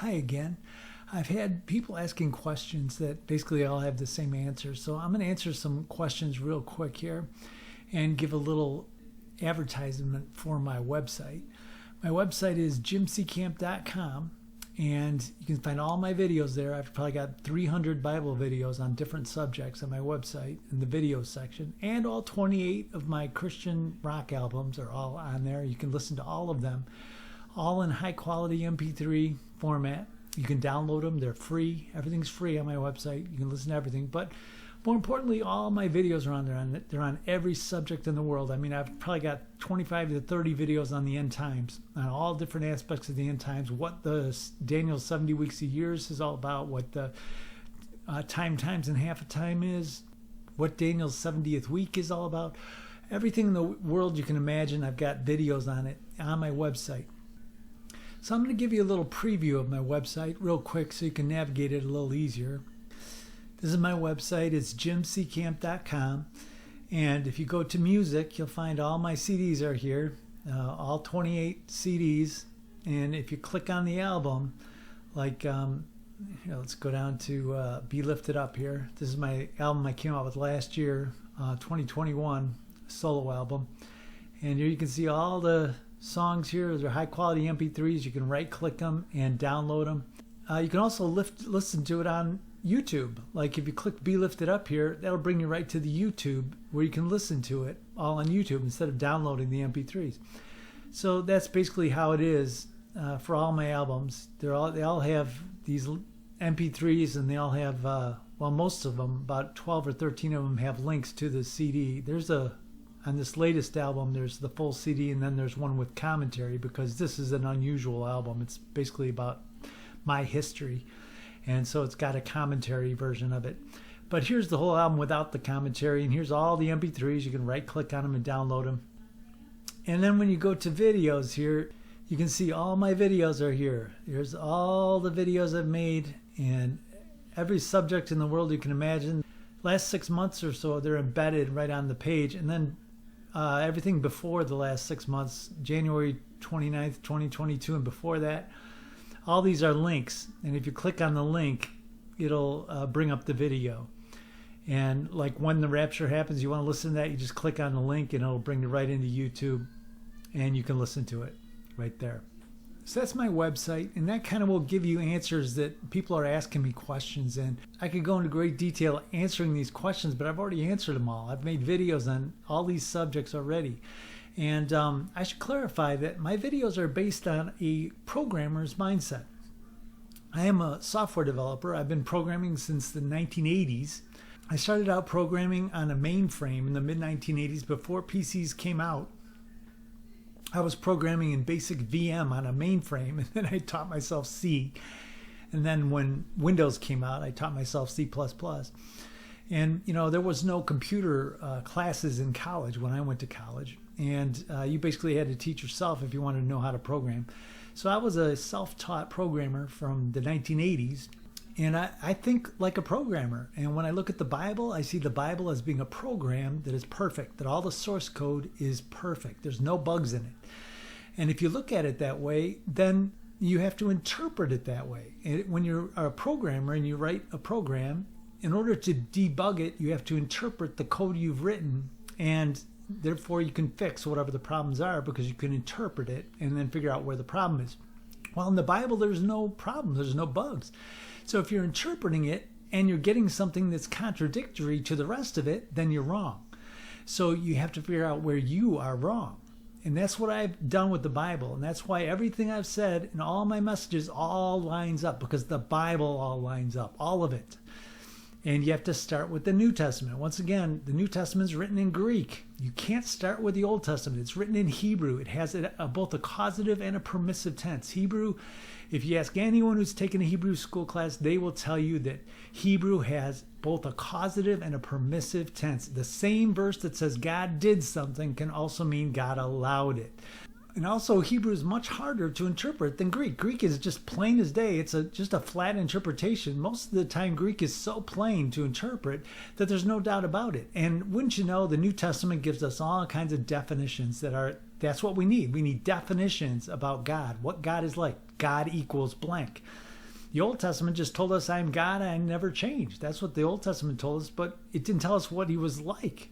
Hi again. I've had people asking questions that basically all have the same answer. So I'm going to answer some questions real quick here and give a little advertisement for my website. My website is jimseekamp.com, and you can find all my videos there. I've probably got 300 Bible videos on different subjects on my website in the video section, and all 28 of my Christian rock albums are all on there. You can listen to all of them, all in high quality MP3 format. You can download them. They're free. Everything's free on my website. You can listen to everything. But more importantly, all my videos are on there. They're on every subject in the world. I mean, I've probably got 25 to 30 videos on the end times, on all different aspects of the end times, what the Daniel's 70 weeks a year is all about, what the times and half a time is, what Daniel's 70th week is all about. Everything in the world you can imagine, I've got videos on it on my website. So I'm going to give you a little preview of my website real quick so you can navigate it a little easier. This is my website. It's jimseekamp.com. And if you go to music, you'll find all my CDs are here, all 28 CDs. And if you click on the album, like, let's go down to Be Lifted Up here. This is my album I came out with last year, 2021, solo album. And here you can see all the songs here. They're high quality MP3s. You can right click them and download them. You can also listen to it on YouTube. Like if you click Be Lifted Up here, that'll bring you right to the YouTube where you can listen to it all on YouTube instead of downloading the MP3s. So that's basically how it is for all my albums. They all have these MP3s, and they all have most of them, about 12 or 13 of them, have links to the CD. On this latest album, there's the full CD, and then there's one with commentary, because this is an unusual album. It's basically about my history, and so it's got a commentary version of it. But here's the whole album without the commentary, and here's all the MP3s. You can right-click on them and download them. And then when you go to videos here, you can see all my videos are here. Here's all the videos I've made, and every subject in the world you can imagine. Last 6 months or so, they're embedded right on the page, and then everything before the last 6 months, January 29th, 2022, and before that, all these are links. And if you click on the link, it'll bring up the video. And like when the rapture happens, you want to listen to that, you just click on the link and it'll bring you right into YouTube, and you can listen to it right there. So that's my website, and that kind of will give you answers that people are asking me questions, and I could go into great detail answering these questions, but I've already answered them all. I've made videos on all these subjects already. And I should clarify that my videos are based on a programmer's mindset. I am a software developer. I've been programming since the 1980s. I started out programming on a mainframe in the mid-1980s before PCs came out. I was programming in basic VM on a mainframe, and then I taught myself C. And then when Windows came out, I taught myself C++. And, there was no computer classes in college when I went to college. And you basically had to teach yourself if you wanted to know how to program. So I was a self-taught programmer from the 1980s. And I think like a programmer. And when I look at the Bible, I see the Bible as being a program that is perfect, that all the source code is perfect. There's no bugs in it. And if you look at it that way, then you have to interpret it that way. And when you're a programmer and you write a program, in order to debug it, you have to interpret the code you've written, and therefore you can fix whatever the problems are because you can interpret it and then figure out where the problem is. Well, in the Bible, there's no problem. There's no bugs. So if you're interpreting it and you're getting something that's contradictory to the rest of it, then you're wrong. So you have to figure out where you are wrong. And that's what I've done with the Bible. And that's why everything I've said in all my messages all lines up, because the Bible all lines up, all of it. And you have to start with the New Testament. Once again, the New Testament is written in Greek. You can't start with the Old Testament. It's written in Hebrew. It has both a causative and a permissive tense. Hebrew, if you ask anyone who's taken a Hebrew school class, they will tell you that Hebrew has both a causative and a permissive tense. The same verse that says God did something can also mean God allowed it. And also, Hebrew is much harder to interpret than Greek. Greek is just plain as day. It's just a flat interpretation. Most of the time, Greek is so plain to interpret that there's no doubt about it. And wouldn't you know, the New Testament gives us all kinds of definitions that's what we need. We need definitions about God, what God is like. God equals blank. The Old Testament just told us I'm God, I never change. That's what the Old Testament told us, but it didn't tell us what he was like.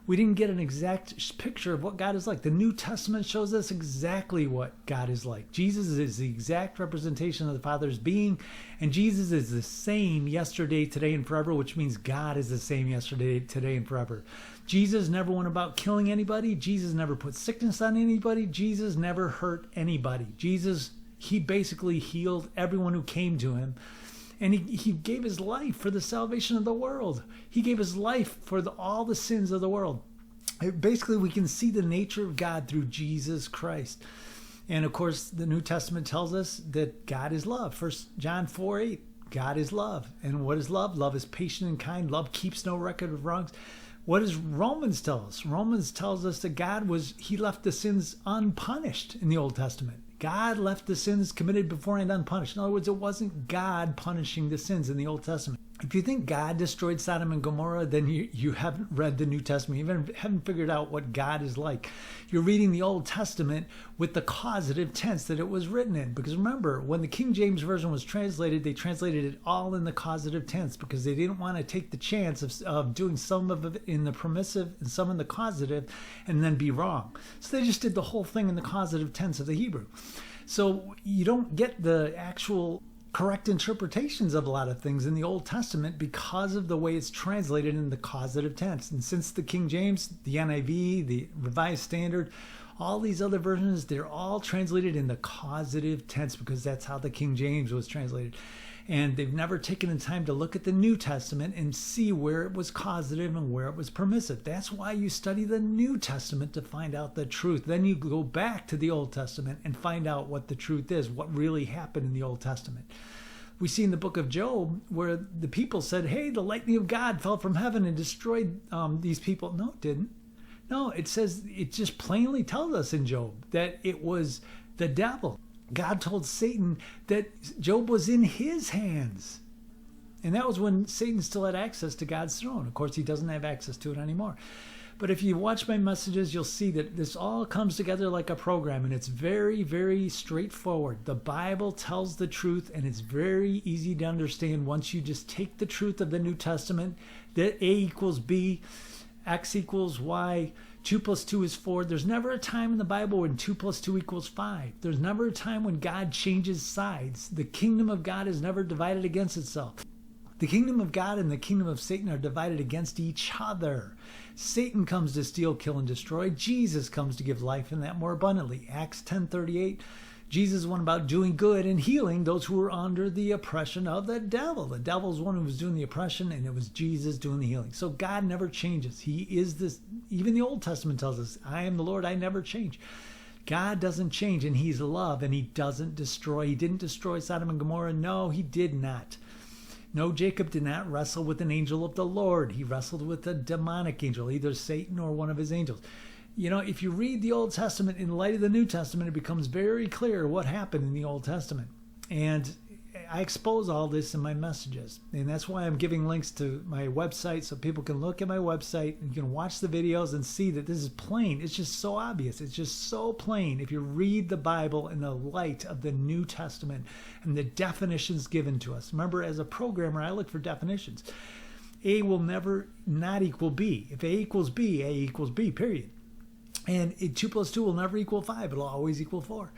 We didn't get an exact picture of what God is like. The New Testament shows us exactly what God is like. Jesus is the exact representation of the Father's being, and Jesus is the same yesterday, today, and forever, which means God is the same yesterday, today, and forever. Jesus never went about killing anybody. Jesus never put sickness on anybody. Jesus never hurt anybody. He basically healed everyone who came to him. And he gave his life for the salvation of the world. He gave his life for all the sins of the world. Basically, we can see the nature of God through Jesus Christ. And of course, the New Testament tells us that God is love. 1 John 4:8, God is love. And what is love? Love is patient and kind. Love keeps no record of wrongs. What does Romans tell us? Romans tells us that he left the sins unpunished in the Old Testament. God left the sins committed beforehand unpunished. In other words, it wasn't God punishing the sins in the Old Testament. If you think God destroyed Sodom and Gomorrah, then you haven't read the New Testament. You haven't figured out what God is like. You're reading the Old Testament with the causative tense that it was written in. Because remember, when the King James Version was translated, they translated it all in the causative tense because they didn't want to take the chance of doing some of it in the permissive and some in the causative and then be wrong. So they just did the whole thing in the causative tense of the Hebrew. So you don't get the actual correct interpretations of a lot of things in the Old Testament because of the way it's translated in the causative tense. And since the King James, the NIV, the Revised Standard, all these other versions, they're all translated in the causative tense because that's how the King James was translated. And they've never taken the time to look at the New Testament and see where it was causative and where it was permissive. That's why you study the New Testament to find out the truth. Then you go back to the Old Testament and find out what the truth is, what really happened in the Old Testament. We see in the book of Job where the people said, hey, the lightning of God fell from heaven and destroyed these people. No, it didn't. No, it just plainly tells us in Job that it was the devil. God told Satan that Job was in his hands. And that was when Satan still had access to God's throne. Of course, he doesn't have access to it anymore. But if you watch my messages, you'll see that this all comes together like a program, and it's very, very straightforward. The Bible tells the truth, and it's very easy to understand once you just take the truth of the New Testament, that A equals B, X equals Y, 2 plus 2 is 4. There's never a time in the Bible when 2 plus 2 equals 5. There's never a time when God changes sides. The kingdom of God is never divided against itself. The kingdom of God and the kingdom of Satan are divided against each other. Satan comes to steal, kill, and destroy. Jesus comes to give life and that more abundantly. Acts 10:38. Jesus went about doing good and healing those who were under the oppression of the devil. The devil's one who was doing the oppression, and it was Jesus doing the healing. So God never changes. He is this. Even the Old Testament tells us, I am the Lord, I never change. God doesn't change, and he's love, and he doesn't destroy. He didn't destroy Sodom and Gomorrah. No, he did not. No, Jacob did not wrestle with an angel of the Lord. He wrestled with a demonic angel, either Satan or one of his angels. You know, if you read the Old Testament in light of the New Testament, it becomes very clear what happened in the Old Testament. And I expose all this in my messages. And that's why I'm giving links to my website so people can look at my website and you can watch the videos and see that this is plain. It's just so obvious. It's just so plain if you read the Bible in the light of the New Testament and the definitions given to us. Remember, as a programmer, I look for definitions. A will never not equal B. If A equals B, period. And 2 plus 2 will never equal 5. It'll always equal 4.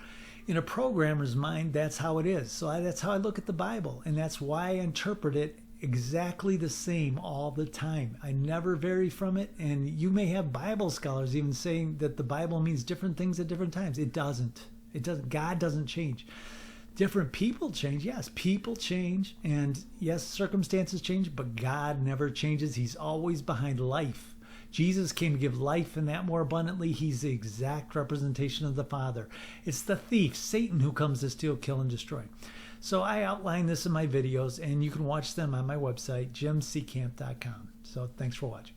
In a programmer's mind, that's how it is. So that's how I look at the Bible. And that's why I interpret it exactly the same all the time. I never vary from it. And you may have Bible scholars even saying that the Bible means different things at different times. It doesn't. It doesn't. God doesn't change. Different people change. Yes, people change. And yes, circumstances change. But God never changes. He's always behind life. Jesus came to give life and that more abundantly. He's the exact representation of the Father. It's the thief, Satan, who comes to steal, kill, and destroy. So I outline this in my videos, and you can watch them on my website, jimseekamp.com. So thanks for watching.